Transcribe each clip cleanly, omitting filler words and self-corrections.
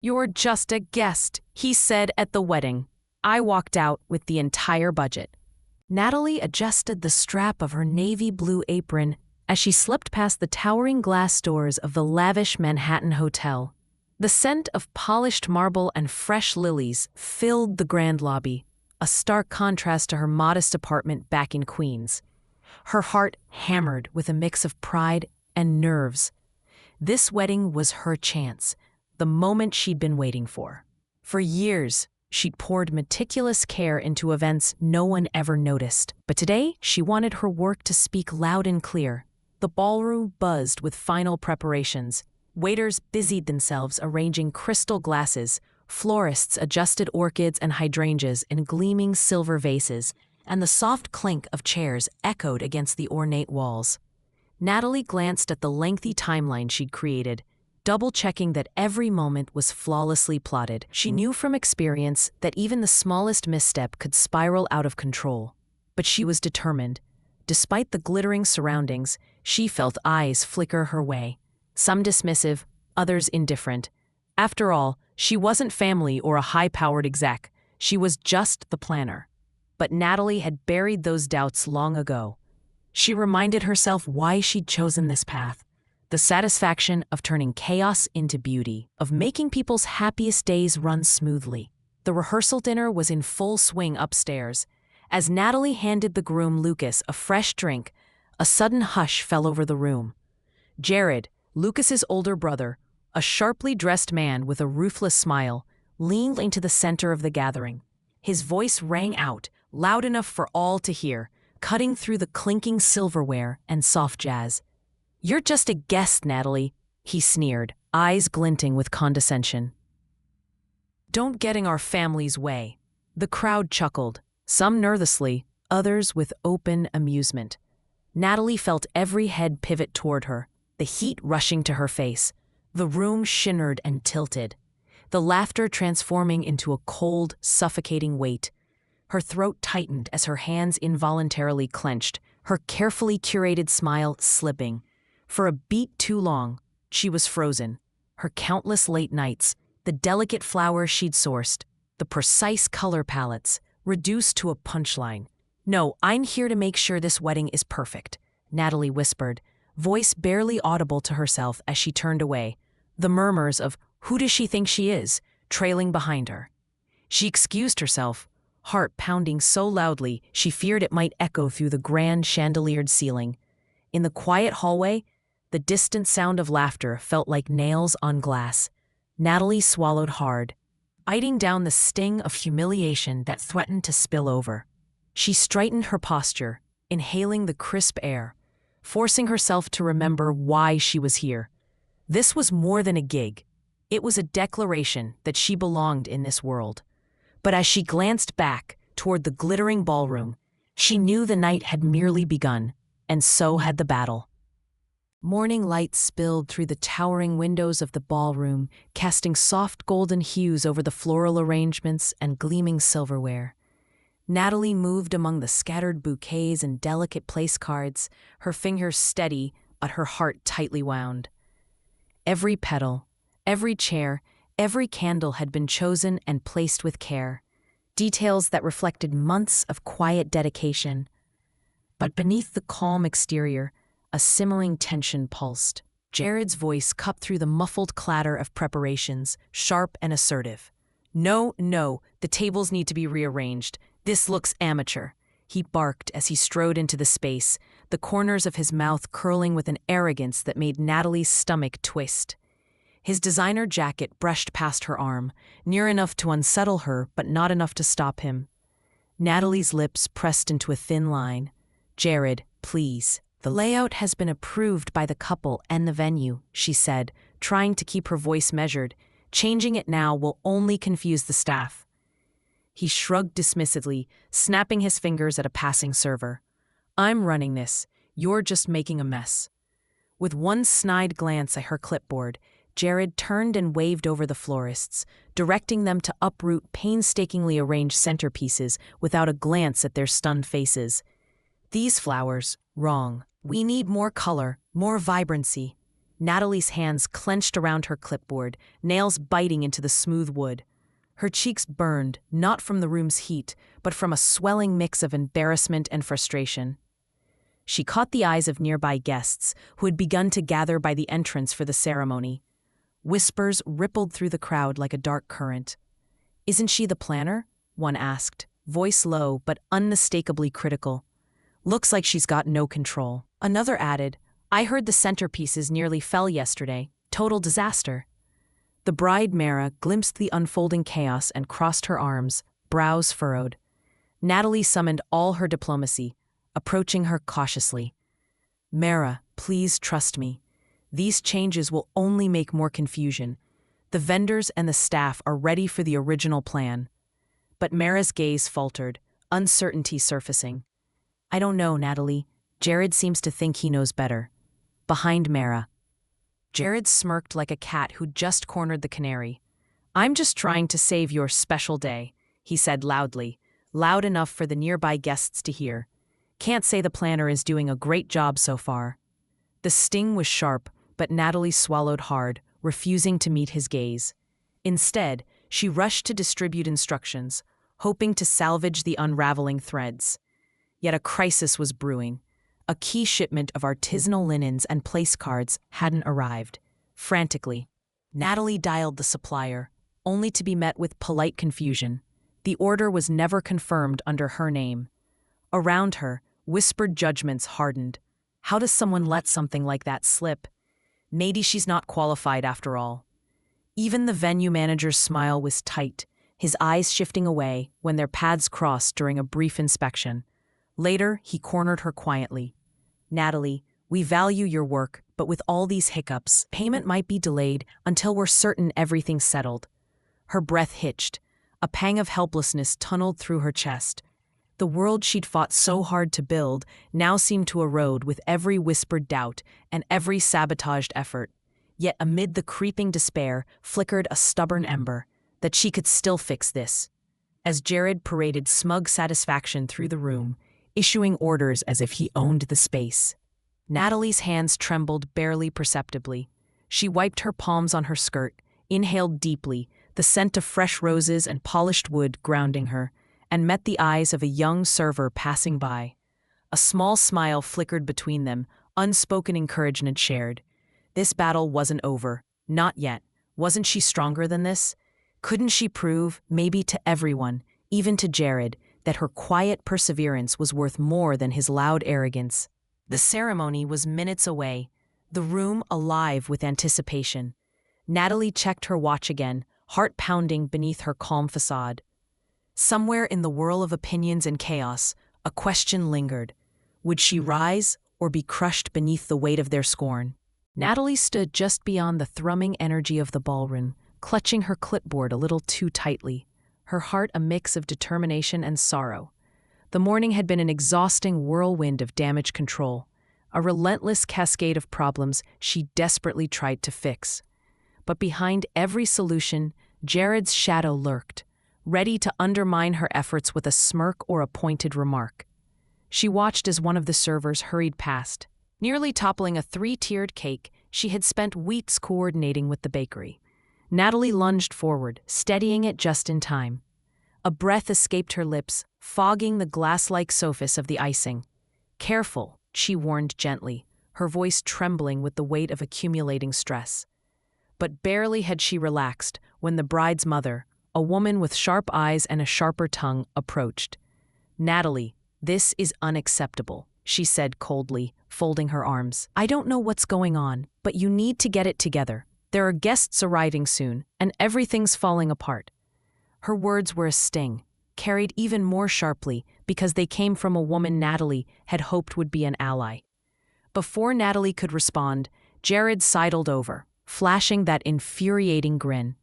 "You're just a guest," he said at the wedding. I walked out with the entire budget. Natalie adjusted the strap of her navy blue apron as she slipped past the towering glass doors of the lavish Manhattan hotel. The scent of polished marble and fresh lilies filled the grand lobby, a stark contrast to her modest apartment back in Queens. Her heart hammered with a mix of pride and nerves. This wedding was her chance, the moment she'd been waiting for. For years, she'd poured meticulous care into events no one ever noticed. But today, she wanted her work to speak loud and clear. The ballroom buzzed with final preparations. Waiters busied themselves arranging crystal glasses, florists adjusted orchids and hydrangeas in gleaming silver vases, and the soft clink of chairs echoed against the ornate walls. Natalie glanced at the lengthy timeline she'd created, double-checking that every moment was flawlessly plotted. She knew from experience that even the smallest misstep could spiral out of control. But she was determined. Despite the glittering surroundings, she felt eyes flicker her way, some dismissive, others indifferent. After all, she wasn't family or a high-powered exec. She was just the planner. But Natalie had buried those doubts long ago. She reminded herself why she'd chosen this path. The satisfaction of turning chaos into beauty, of making people's happiest days run smoothly. The rehearsal dinner was in full swing upstairs. As Natalie handed the groom Lucas a fresh drink, a sudden hush fell over the room. Jared, Lucas's older brother, a sharply dressed man with a ruthless smile, leaned into the center of the gathering. His voice rang out, loud enough for all to hear, cutting through the clinking silverware and soft jazz. "You're just a guest, Natalie," he sneered, eyes glinting with condescension. "Don't get in our family's way." The crowd chuckled, some nervously, others with open amusement. Natalie felt every head pivot toward her, the heat rushing to her face. The room shimmered and tilted, the laughter transforming into a cold, suffocating weight. Her throat tightened as her hands involuntarily clenched, her carefully curated smile slipping. For a beat too long, she was frozen. Her countless late nights, the delicate flowers she'd sourced, the precise color palettes, reduced to a punchline. "No, I'm here to make sure this wedding is perfect," Natalie whispered, voice barely audible to herself as she turned away, the murmurs of "who does she think she is?" trailing behind her. She excused herself, heart pounding so loudly she feared it might echo through the grand chandeliered ceiling. In the quiet hallway, the distant sound of laughter felt like nails on glass. Natalie swallowed hard, fighting down the sting of humiliation that threatened to spill over. She straightened her posture, inhaling the crisp air, forcing herself to remember why she was here. This was more than a gig. It was a declaration that she belonged in this world. But as she glanced back toward the glittering ballroom, she knew the night had merely begun, and so had the battle. Morning light spilled through the towering windows of the ballroom, casting soft golden hues over the floral arrangements and gleaming silverware. Natalie moved among the scattered bouquets and delicate place cards, her fingers steady but her heart tightly wound. Every petal, every chair, every candle had been chosen and placed with care, details that reflected months of quiet dedication. But beneath the calm exterior, a simmering tension pulsed. Jared's voice cut through the muffled clatter of preparations, sharp and assertive. "No, the tables need to be rearranged. This looks amateur," he barked as he strode into the space, the corners of his mouth curling with an arrogance that made Natalie's stomach twist. His designer jacket brushed past her arm, near enough to unsettle her but not enough to stop him. Natalie's lips pressed into a thin line. "Jared, please. The layout has been approved by the couple and the venue," she said, trying to keep her voice measured. "Changing it now will only confuse the staff." He shrugged dismissively, snapping his fingers at a passing server. "I'm running this. You're just making a mess." With one snide glance at her clipboard, Jared turned and waved over the florists, directing them to uproot painstakingly arranged centerpieces without a glance at their stunned faces. "These flowers, wrong. We need more color, more vibrancy." Natalie's hands clenched around her clipboard, nails biting into the smooth wood. Her cheeks burned, not from the room's heat, but from a swelling mix of embarrassment and frustration. She caught the eyes of nearby guests, who had begun to gather by the entrance for the ceremony. Whispers rippled through the crowd like a dark current. "Isn't she the planner?" one asked, voice low but unmistakably critical. "Looks like she's got no control." Another added, "I heard the centerpieces nearly fell yesterday. Total disaster." The bride Mara glimpsed the unfolding chaos and crossed her arms, brows furrowed. Natalie summoned all her diplomacy, approaching her cautiously. "Mara, please trust me. These changes will only make more confusion. The vendors and the staff are ready for the original plan." But Mara's gaze faltered, uncertainty surfacing. "I don't know, Natalie. Jared seems to think he knows better." Behind Mara, Jared smirked like a cat who'd just cornered the canary. "I'm just trying to save your special day," he said loudly, loud enough for the nearby guests to hear. "Can't say the planner is doing a great job so far." The sting was sharp, but Natalie swallowed hard, refusing to meet his gaze. Instead, she rushed to distribute instructions, hoping to salvage the unraveling threads. Yet a crisis was brewing. A key shipment of artisanal linens and place cards hadn't arrived. Frantically, Natalie dialed the supplier, only to be met with polite confusion. The order was never confirmed under her name. Around her, whispered judgments hardened. How does someone let something like that slip? Maybe she's not qualified after all. Even the venue manager's smile was tight, his eyes shifting away when their paths crossed during a brief inspection. Later, he cornered her quietly. "Natalie, we value your work, but with all these hiccups, payment might be delayed until we're certain everything's settled." Her breath hitched. A pang of helplessness tunneled through her chest. The world she'd fought so hard to build now seemed to erode with every whispered doubt and every sabotaged effort. Yet amid the creeping despair flickered a stubborn ember that she could still fix this. As Jared paraded smug satisfaction through the room, issuing orders as if he owned the space, Natalie's hands trembled barely perceptibly. She wiped her palms on her skirt, inhaled deeply, the scent of fresh roses and polished wood grounding her, and met the eyes of a young server passing by. A small smile flickered between them, unspoken encouragement shared. This battle wasn't over. Not yet. Wasn't she stronger than this? Couldn't she prove, maybe to everyone, even to Jared, that her quiet perseverance was worth more than his loud arrogance? The ceremony was minutes away, the room alive with anticipation. Natalie checked her watch again, heart pounding beneath her calm facade. Somewhere in the whirl of opinions and chaos, a question lingered. Would she rise or be crushed beneath the weight of their scorn? Natalie stood just beyond the thrumming energy of the ballroom, clutching her clipboard a little too tightly, her heart a mix of determination and sorrow. The morning had been an exhausting whirlwind of damage control, a relentless cascade of problems she desperately tried to fix. But behind every solution, Jared's shadow lurked, ready to undermine her efforts with a smirk or a pointed remark. She watched as one of the servers hurried past, nearly toppling a 3-tiered cake she had spent weeks coordinating with the bakery. Natalie lunged forward, steadying it just in time. A breath escaped her lips, fogging the glass-like surface of the icing. "Careful," she warned gently, her voice trembling with the weight of accumulating stress. But barely had she relaxed when the bride's mother, a woman with sharp eyes and a sharper tongue, approached. "Natalie, this is unacceptable," she said coldly, folding her arms. "I don't know what's going on, but you need to get it together. There are guests arriving soon, and everything's falling apart." Her words were a sting, carried even more sharply because they came from a woman Natalie had hoped would be an ally. Before Natalie could respond, Jared sidled over, flashing that infuriating grin.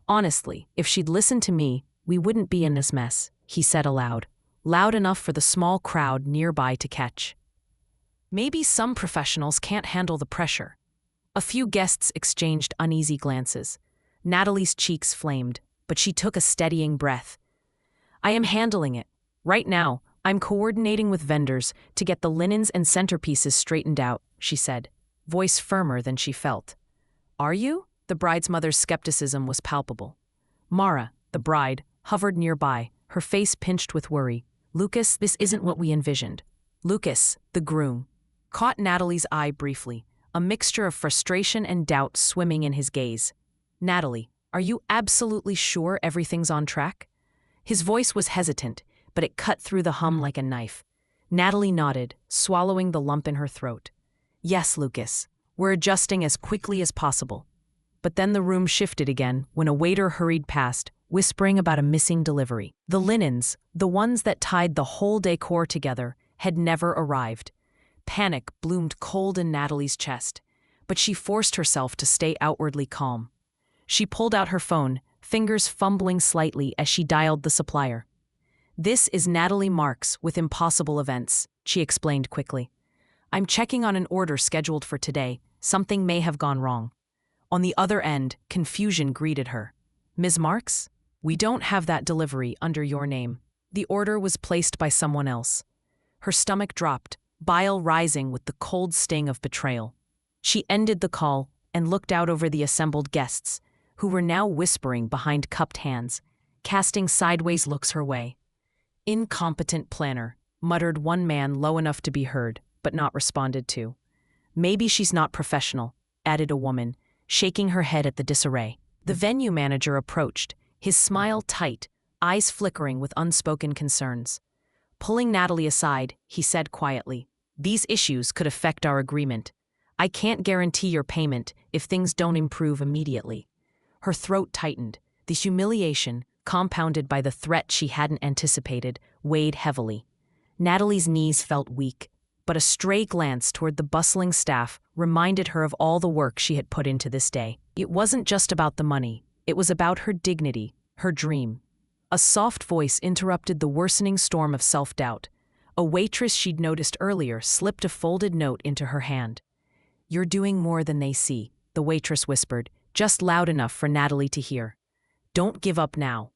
"Honestly, if she'd listened to me, we wouldn't be in this mess," he said aloud, loud enough for the small crowd nearby to catch. Maybe some professionals can't handle the pressure. A few guests exchanged uneasy glances. Natalie's cheeks flamed, but she took a steadying breath. "I am handling it. Right now, I'm coordinating with vendors to get the linens and centerpieces straightened out," she said. voice firmer than she felt. "Are you?" The bride's mother's skepticism was palpable. Mara, the bride, hovered nearby, her face pinched with worry. "Lucas, this isn't what we envisioned." Lucas, the groom, caught Natalie's eye briefly, a mixture of frustration and doubt swimming in his gaze. "Natalie, are you absolutely sure everything's on track?" His voice was hesitant, but it cut through the hum like a knife. Natalie nodded, swallowing the lump in her throat. "Yes, Lucas, we're adjusting as quickly as possible." But then the room shifted again when a waiter hurried past, whispering about a missing delivery. The linens, the ones that tied the whole decor together, had never arrived. Panic bloomed cold in Natalie's chest, but she forced herself to stay outwardly calm. She pulled out her phone, fingers fumbling slightly as she dialed the supplier. "This is Natalie Marks with Impossible Events," she explained quickly. "I'm checking on an order scheduled for today. Something may have gone wrong." On the other end, confusion greeted her. "Ms. Marks? We don't have that delivery under your name. The order was placed by someone else." Her stomach dropped, bile rising with the cold sting of betrayal. She ended the call and looked out over the assembled guests, who were now whispering behind cupped hands, casting sideways looks her way. "Incompetent planner," muttered one man low enough to be heard, but not responded to. "Maybe she's not professional," added a woman, shaking her head at the disarray. The venue manager approached, his smile tight, eyes flickering with unspoken concerns. Pulling Natalie aside, he said quietly, "These issues could affect our agreement. I can't guarantee your payment if things don't improve immediately." Her throat tightened. The humiliation, compounded by the threat she hadn't anticipated, weighed heavily. Natalie's knees felt weak, but a stray glance toward the bustling staff reminded her of all the work she had put into this day. It wasn't just about the money. It was about her dignity, her dream. A soft voice interrupted the worsening storm of self-doubt. A waitress she'd noticed earlier slipped a folded note into her hand. "You're doing more than they see," the waitress whispered, just loud enough for Natalie to hear. "Don't give up now."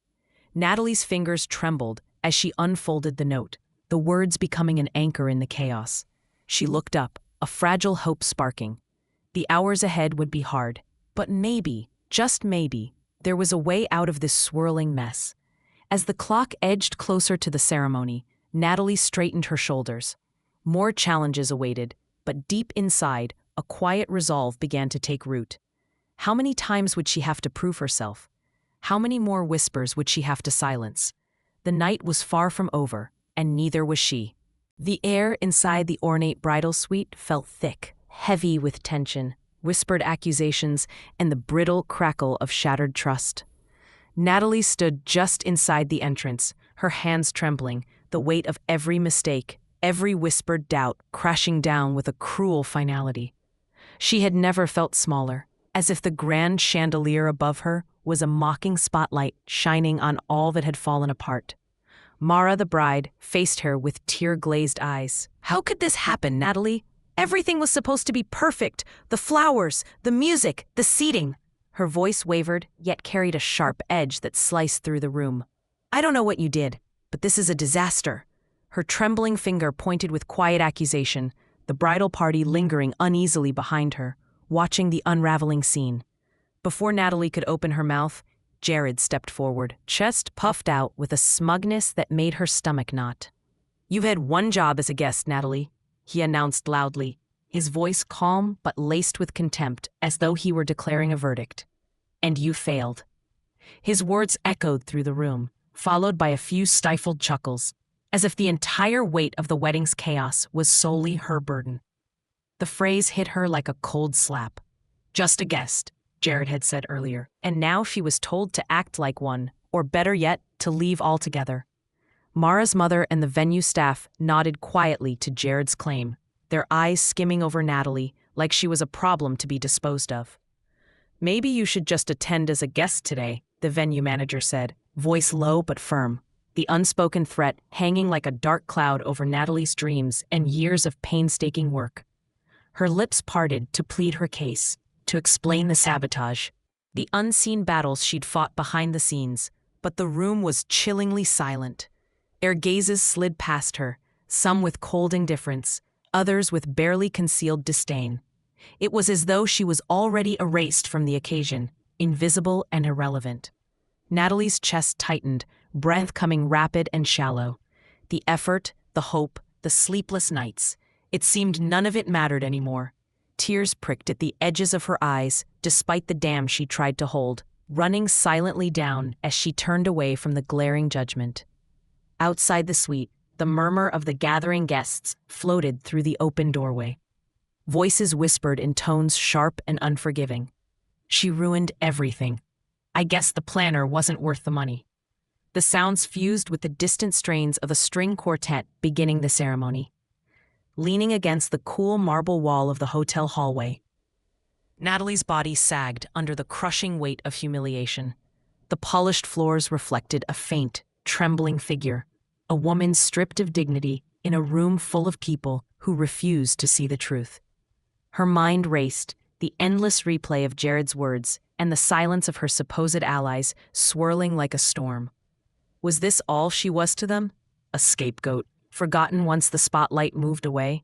Natalie's fingers trembled as she unfolded the note, the words becoming an anchor in the chaos. She looked up, a fragile hope sparking. The hours ahead would be hard, but maybe, just maybe, there was a way out of this swirling mess. As the clock edged closer to the ceremony, Natalie straightened her shoulders. More challenges awaited, but deep inside, a quiet resolve began to take root. How many times would she have to prove herself? How many more whispers would she have to silence? The night was far from over, and neither was she. The air inside the ornate bridal suite felt thick, heavy with tension, whispered accusations, and the brittle crackle of shattered trust. Natalie stood just inside the entrance, her hands trembling, the weight of every mistake, every whispered doubt crashing down with a cruel finality. She had never felt smaller, as if the grand chandelier above her was a mocking spotlight shining on all that had fallen apart. Mara, the bride, faced her with tear-glazed eyes. "How could this happen, Natalie? Everything was supposed to be perfect. The flowers, the music, the seating." Her voice wavered, yet carried a sharp edge that sliced through the room. "I don't know what you did, but this is a disaster." Her trembling finger pointed with quiet accusation, the bridal party lingering uneasily behind her, watching the unraveling scene. Before Natalie could open her mouth, Jared stepped forward, chest puffed out with a smugness that made her stomach knot. "You've had one job as a guest, Natalie," he announced loudly, his voice calm but laced with contempt, as though he were declaring a verdict. "And you failed." His words echoed through the room, followed by a few stifled chuckles, as if the entire weight of the wedding's chaos was solely her burden. The phrase hit her like a cold slap. "Just a guest," Jared had said earlier, and now she was told to act like one, or better yet, to leave altogether. Mara's mother and the venue staff nodded quietly to Jared's claim, their eyes skimming over Natalie like she was a problem to be disposed of. "Maybe you should just attend as a guest today," the venue manager said, voice low but firm, the unspoken threat hanging like a dark cloud over Natalie's dreams and years of painstaking work. Her lips parted to plead her case, to explain the sabotage, the unseen battles she'd fought behind the scenes, but the room was chillingly silent. Their gazes slid past her, some with cold indifference, others with barely concealed disdain. It was as though she was already erased from the occasion, invisible and irrelevant. Natalie's chest tightened, breath coming rapid and shallow. The effort, the hope, the sleepless nights. It seemed none of it mattered anymore. Tears pricked at the edges of her eyes, despite the dam she tried to hold, running silently down as she turned away from the glaring judgment. Outside the suite, the murmur of the gathering guests floated through the open doorway. Voices whispered in tones sharp and unforgiving. She ruined everything. I guess the planner wasn't worth the money. The sounds fused with the distant strains of a string quartet beginning the ceremony. Leaning against the cool marble wall of the hotel hallway, Natalie's body sagged under the crushing weight of humiliation. The polished floors reflected a faint, trembling figure, a woman stripped of dignity in a room full of people who refused to see the truth. Her mind raced, the endless replay of Jared's words and the silence of her supposed allies swirling like a storm. Was this all she was to them? A scapegoat, forgotten once the spotlight moved away?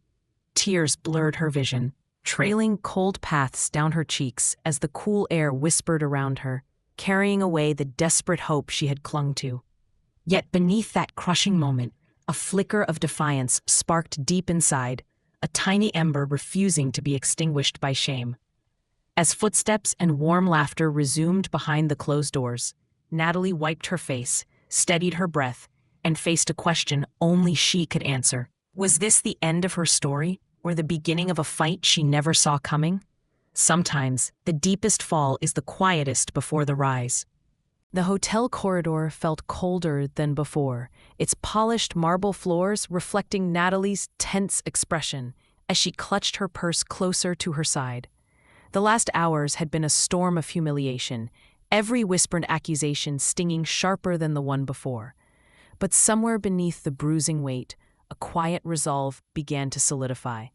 Tears blurred her vision, trailing cold paths down her cheeks as the cool air whispered around her, carrying away the desperate hope she had clung to. Yet beneath that crushing moment, a flicker of defiance sparked deep inside, a tiny ember refusing to be extinguished by shame. As footsteps and warm laughter resumed behind the closed doors, Natalie wiped her face, steadied her breath, and faced a question only she could answer. Was this the end of her story, or the beginning of a fight she never saw coming? Sometimes, the deepest fall is the quietest before the rise. The hotel corridor felt colder than before, its polished marble floors reflecting Natalie's tense expression as she clutched her purse closer to her side. The last hours had been a storm of humiliation, every whispered accusation stinging sharper than the one before. But somewhere beneath the bruising weight, a quiet resolve began to solidify.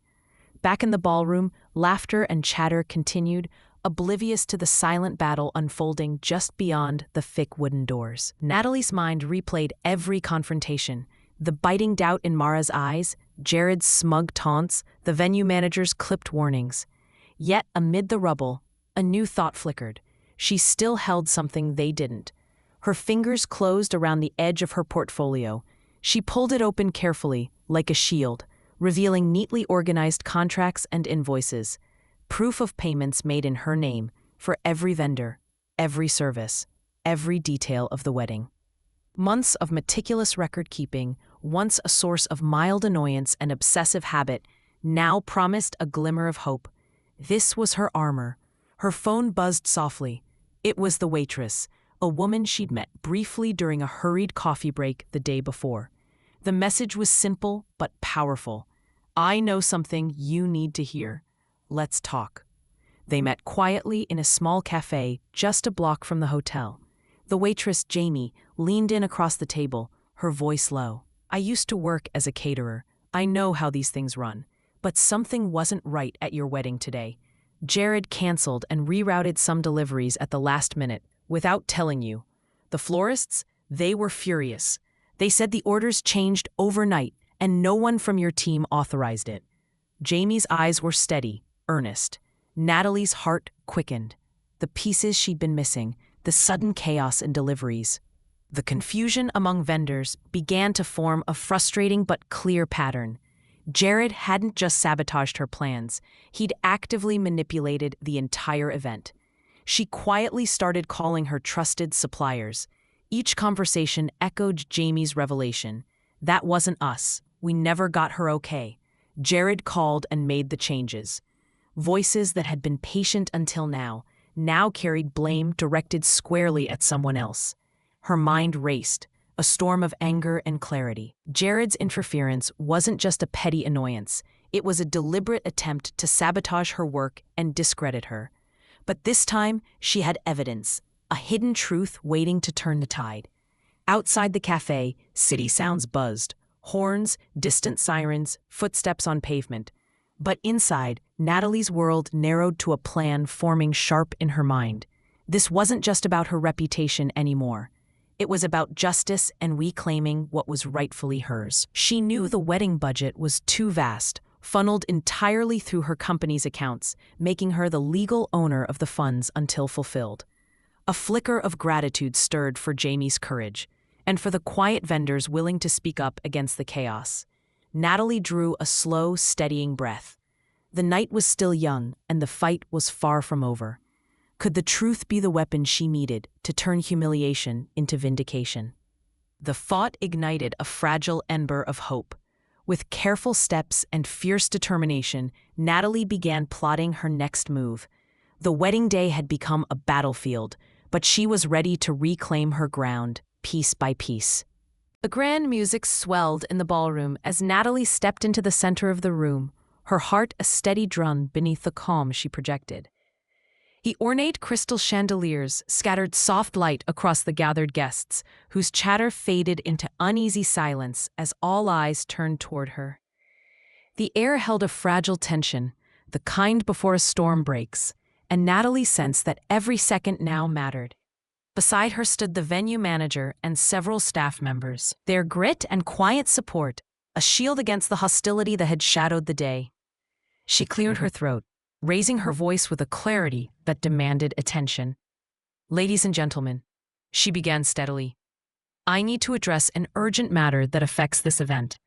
Back in the ballroom, laughter and chatter continued, oblivious to the silent battle unfolding just beyond the thick wooden doors. Natalie's mind replayed every confrontation, the biting doubt in Mara's eyes, Jared's smug taunts, the venue manager's clipped warnings. Yet, amid the rubble, a new thought flickered. She still held something they didn't. Her fingers closed around the edge of her portfolio. She pulled it open carefully, like a shield, revealing neatly organized contracts and invoices, proof of payments made in her name for every vendor, every service, every detail of the wedding. Months of meticulous record-keeping, once a source of mild annoyance and obsessive habit, now promised a glimmer of hope. This was her armor. Her phone buzzed softly. It was the waitress, a woman she'd met briefly during a hurried coffee break the day before. The message was simple but powerful. I know something you need to hear. Let's talk. They met quietly in a small cafe just a block from the hotel. The waitress, Jamie, leaned in across the table, her voice low. I used to work as a caterer. I know how these things run. But something wasn't right at your wedding today. Jared canceled and rerouted some deliveries at the last minute, without telling you. The florists, they were furious. They said the orders changed overnight, and no one from your team authorized it. Jamie's eyes were steady, earnest. Natalie's heart quickened. The pieces she'd been missing, the sudden chaos in deliveries. The confusion among vendors began to form a frustrating but clear pattern. Jared hadn't just sabotaged her plans, he'd actively manipulated the entire event. She quietly started calling her trusted suppliers. Each conversation echoed Jamie's revelation. That wasn't us. We never got her okay. Jared called and made the changes. Voices that had been patient until now carried blame directed squarely at someone else. Her mind raced, a storm of anger and clarity. Jared's interference wasn't just a petty annoyance. It was a deliberate attempt to sabotage her work and discredit her. But this time, she had evidence, a hidden truth waiting to turn the tide. Outside the cafe, city sounds buzzed. Horns, distant sirens, footsteps on pavement. But inside, Natalie's world narrowed to a plan forming sharp in her mind. This wasn't just about her reputation anymore. It was about justice and reclaiming what was rightfully hers. She knew the wedding budget was too vast, funneled entirely through her company's accounts, making her the legal owner of the funds until fulfilled. A flicker of gratitude stirred for Jamie's courage, and for the quiet vendors willing to speak up against the chaos. Natalie drew a slow, steadying breath. The night was still young, and the fight was far from over. Could the truth be the weapon she needed to turn humiliation into vindication? The thought ignited a fragile ember of hope. With careful steps and fierce determination, Natalie began plotting her next move. The wedding day had become a battlefield, but she was ready to reclaim her ground, piece by piece. The grand music swelled in the ballroom as Natalie stepped into the center of the room, her heart a steady drum beneath the calm she projected. The ornate crystal chandeliers scattered soft light across the gathered guests, whose chatter faded into uneasy silence as all eyes turned toward her. The air held a fragile tension, the kind before a storm breaks, and Natalie sensed that every second now mattered. Beside her stood the venue manager and several staff members, their grit and quiet support a shield against the hostility that had shadowed the day. She cleared her throat, raising her voice with a clarity that demanded attention. "Ladies and gentlemen," she began steadily, "I need to address an urgent matter that affects this event."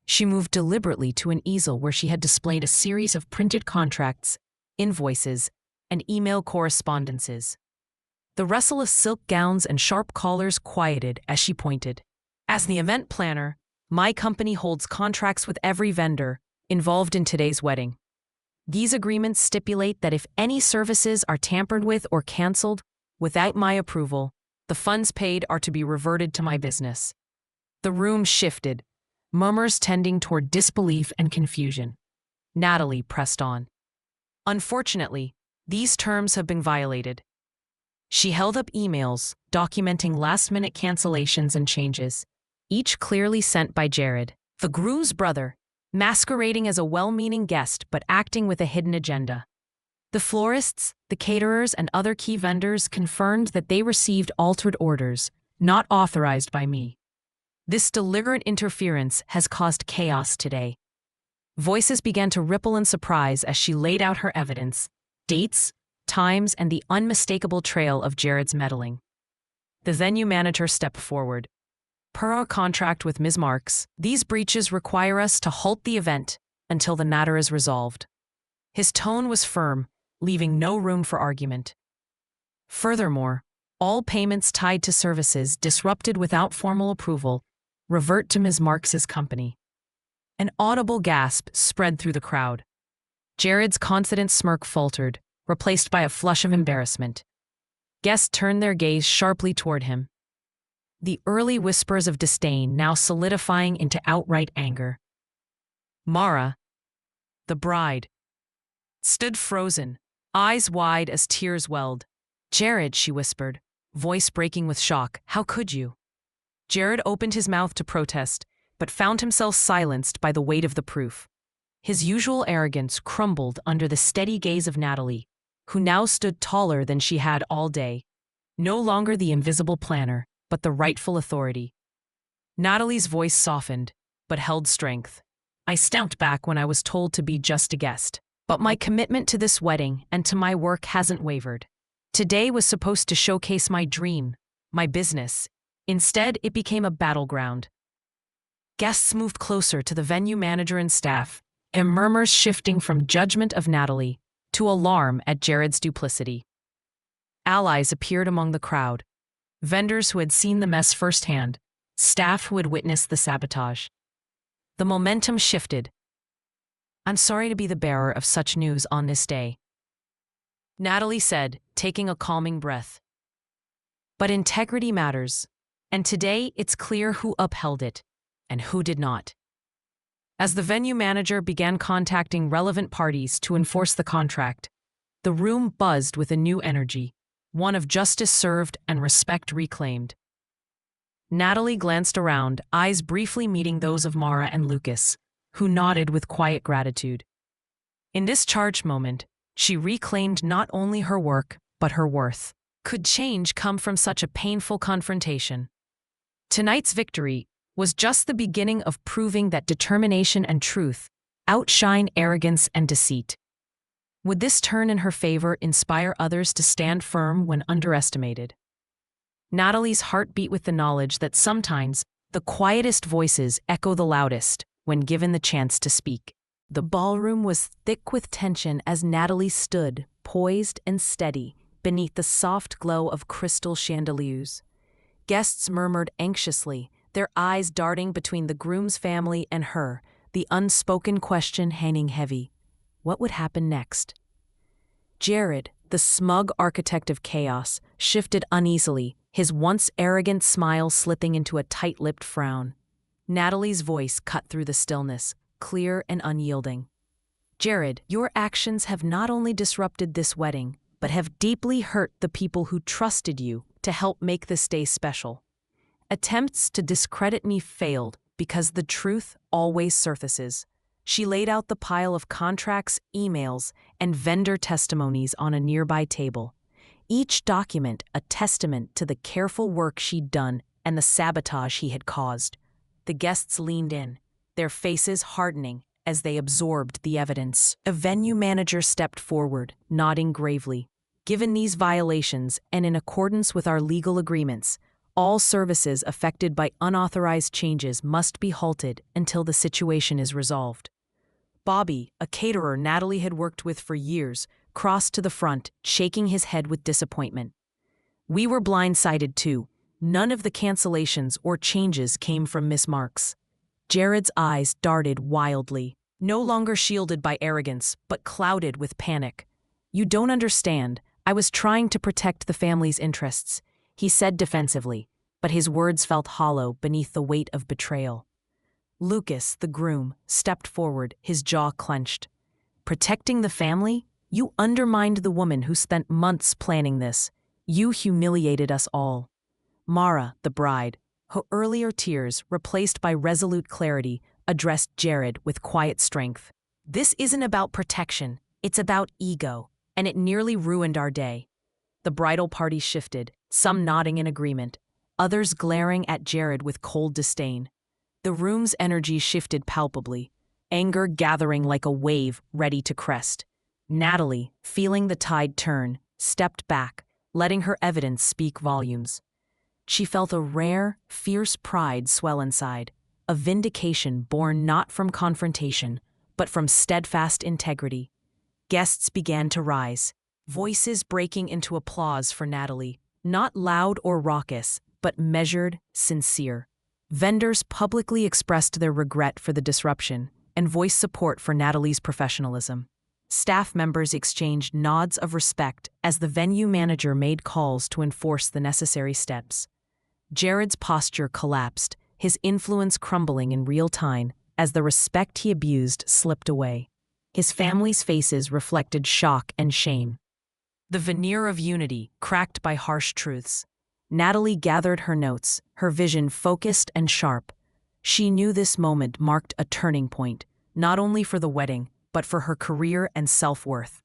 She moved deliberately to an easel where she had displayed a series of printed contracts, invoices, and email correspondences. The rustle of silk gowns and sharp collars quieted as she pointed. "As the event planner, my company holds contracts with every vendor involved in today's wedding. These agreements stipulate that if any services are tampered with or canceled without my approval, the funds paid are to be reverted to my business." The room shifted, murmurs tending toward disbelief and confusion. Natalie pressed on. "Unfortunately, these terms have been violated." She held up emails documenting last-minute cancellations and changes, each clearly sent by Jared, the groom's brother, masquerading as a well-meaning guest but acting with a hidden agenda. The florists, the caterers, and other key vendors confirmed that they received altered orders, not authorized by me. This deliberate interference has caused chaos today. Voices began to ripple in surprise as she laid out her evidence, dates, times, and the unmistakable trail of Jared's meddling. The venue manager stepped forward. "Per our contract with Ms. Marks, these breaches require us to halt the event until the matter is resolved." His tone was firm, leaving no room for argument. "Furthermore, all payments tied to services disrupted without formal approval revert to Ms. Marks's company." An audible gasp spread through the crowd. Jared's confident smirk faltered, replaced by a flush of embarrassment. Guests turned their gaze sharply toward him, the early whispers of disdain now solidifying into outright anger. Mara, the bride, stood frozen, eyes wide as tears welled. "Jared," she whispered, voice breaking with shock, "how could you?" Jared opened his mouth to protest, but found himself silenced by the weight of the proof. His usual arrogance crumbled under the steady gaze of Natalie, who now stood taller than she had all day, no longer the invisible planner, but the rightful authority. Natalie's voice softened, but held strength. "I stepped back when I was told to be just a guest, but my commitment to this wedding and to my work hasn't wavered. Today was supposed to showcase my dream, my business. Instead, it became a battleground." Guests moved closer to the venue manager and staff, and murmurs shifting from judgment of Natalie to alarm at Jared's duplicity. Allies appeared among the crowd, vendors who had seen the mess firsthand, staff who had witnessed the sabotage. The momentum shifted. "I'm sorry to be the bearer of such news on this day," Natalie said, taking a calming breath. "But integrity matters, and today it's clear who upheld it and who did not." As the venue manager began contacting relevant parties to enforce the contract, the room buzzed with a new energy, one of justice served and respect reclaimed. Natalie glanced around, eyes briefly meeting those of Mara and Lucas, who nodded with quiet gratitude. In this charged moment, she reclaimed not only her work, but her worth. Could change come from such a painful confrontation? Tonight's victory was just the beginning of proving that determination and truth outshine arrogance and deceit. Would this turn in her favor inspire others to stand firm when underestimated? Natalie's heart beat with the knowledge that sometimes the quietest voices echo the loudest when given the chance to speak. The ballroom was thick with tension as Natalie stood, poised and steady, beneath the soft glow of crystal chandeliers. Guests murmured anxiously, their eyes darting between the groom's family and her, the unspoken question hanging heavy. What would happen next? Jared, the smug architect of chaos, shifted uneasily, his once arrogant smile slipping into a tight-lipped frown. Natalie's voice cut through the stillness, clear and unyielding. Jared, your actions have not only disrupted this wedding, but have deeply hurt the people who trusted you to help make this day special. Attempts to discredit me failed because the truth always surfaces. She laid out the pile of contracts, emails, and vendor testimonies on a nearby table. Each document a testament to the careful work she'd done and the sabotage he had caused. The guests leaned in, their faces hardening as they absorbed the evidence. A venue manager stepped forward, nodding gravely. Given these violations, and in accordance with our legal agreements, all services affected by unauthorized changes must be halted until the situation is resolved. Bobby, a caterer Natalie had worked with for years, crossed to the front, shaking his head with disappointment. We were blindsided too. None of the cancellations or changes came from Miss Marks. Jared's eyes darted wildly, no longer shielded by arrogance, but clouded with panic. You don't understand. I was trying to protect the family's interests, he said defensively, but his words felt hollow beneath the weight of betrayal. Lucas, the groom, stepped forward, his jaw clenched. Protecting the family? You undermined the woman who spent months planning this. You humiliated us all. Mara, the bride, her earlier tears replaced by resolute clarity, addressed Jared with quiet strength. This isn't about protection, it's about ego, and it nearly ruined our day. The bridal party shifted, some nodding in agreement, others glaring at Jared with cold disdain. The room's energy shifted palpably, anger gathering like a wave ready to crest. Natalie, feeling the tide turn, stepped back, letting her evidence speak volumes. She felt a rare, fierce pride swell inside, a vindication born not from confrontation, but from steadfast integrity. Guests began to rise, voices breaking into applause for Natalie, not loud or raucous, but measured, sincere. Vendors publicly expressed their regret for the disruption and voiced support for Natalie's professionalism. Staff members exchanged nods of respect as the venue manager made calls to enforce the necessary steps. Jared's posture collapsed, his influence crumbling in real time as the respect he abused slipped away. His family's faces reflected shock and shame. The veneer of unity cracked by harsh truths. Natalie gathered her notes, her vision focused and sharp. She knew this moment marked a turning point, not only for the wedding, but for her career and self-worth.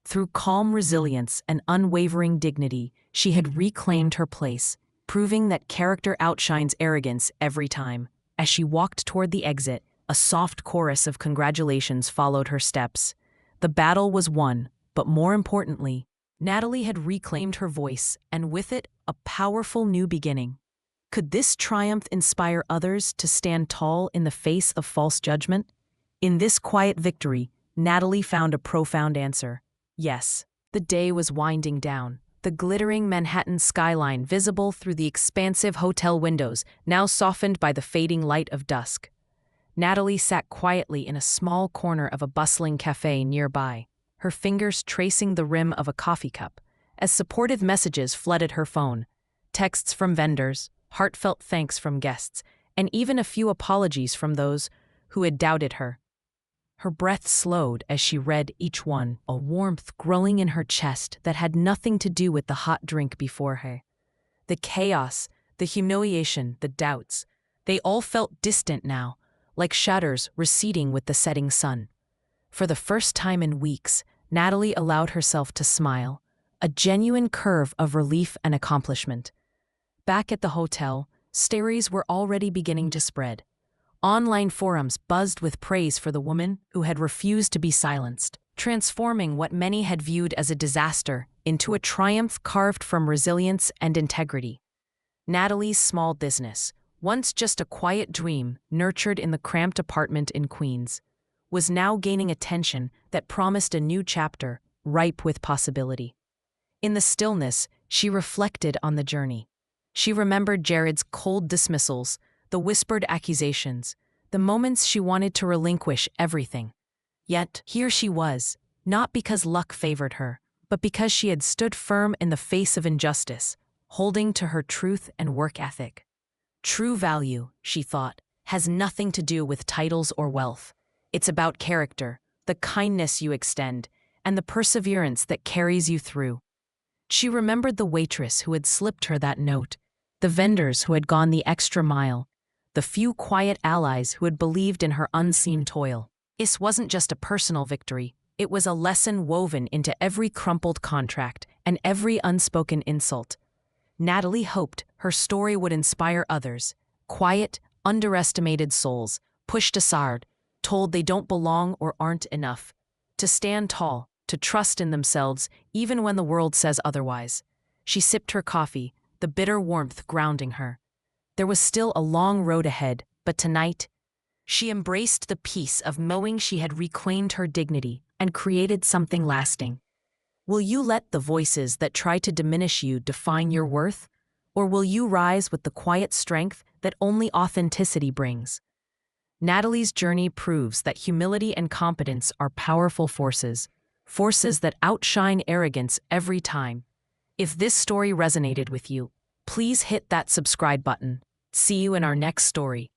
Through calm resilience and unwavering dignity, she had reclaimed her place, proving that character outshines arrogance every time. As she walked toward the exit, a soft chorus of congratulations followed her steps. The battle was won, but more importantly, Natalie had reclaimed her voice, and with it, a powerful new beginning. Could this triumph inspire others to stand tall in the face of false judgment? In this quiet victory, Natalie found a profound answer. Yes, the day was winding down, the glittering Manhattan skyline visible through the expansive hotel windows, now softened by the fading light of dusk. Natalie sat quietly in a small corner of a bustling cafe nearby, her fingers tracing the rim of a coffee cup, as supportive messages flooded her phone. Texts from vendors, heartfelt thanks from guests, and even a few apologies from those who had doubted her. Her breath slowed as she read each one, a warmth growing in her chest that had nothing to do with the hot drink before her. The chaos, the humiliation, the doubts, they all felt distant now, like shadows receding with the setting sun. For the first time in weeks, Natalie allowed herself to smile, a genuine curve of relief and accomplishment. Back at the hotel, stories were already beginning to spread. Online forums buzzed with praise for the woman who had refused to be silenced, transforming what many had viewed as a disaster into a triumph carved from resilience and integrity. Natalie's small business, once just a quiet dream nurtured in the cramped apartment in Queens, was now gaining attention that promised a new chapter, ripe with possibility. In the stillness, she reflected on the journey. She remembered Jared's cold dismissals, the whispered accusations, the moments she wanted to relinquish everything. Yet, here she was, not because luck favored her, but because she had stood firm in the face of injustice, holding to her truth and work ethic. True value, she thought, has nothing to do with titles or wealth. It's about character, the kindness you extend, and the perseverance that carries you through. She remembered the waitress who had slipped her that note, the vendors who had gone the extra mile, the few quiet allies who had believed in her unseen toil. This wasn't just a personal victory, it was a lesson woven into every crumpled contract and every unspoken insult. Natalie hoped her story would inspire others, quiet, underestimated souls, pushed aside, told they don't belong or aren't enough, to stand tall, to trust in themselves even when the world says otherwise. She sipped her coffee, the bitter warmth grounding her. There was still a long road ahead, but tonight, she embraced the peace of knowing she had reclaimed her dignity and created something lasting. Will you let the voices that try to diminish you define your worth? Or will you rise with the quiet strength that only authenticity brings? Natalie's journey proves that humility and competence are powerful forces, forces that outshine arrogance every time. If this story resonated with you, please hit that subscribe button. See you in our next story.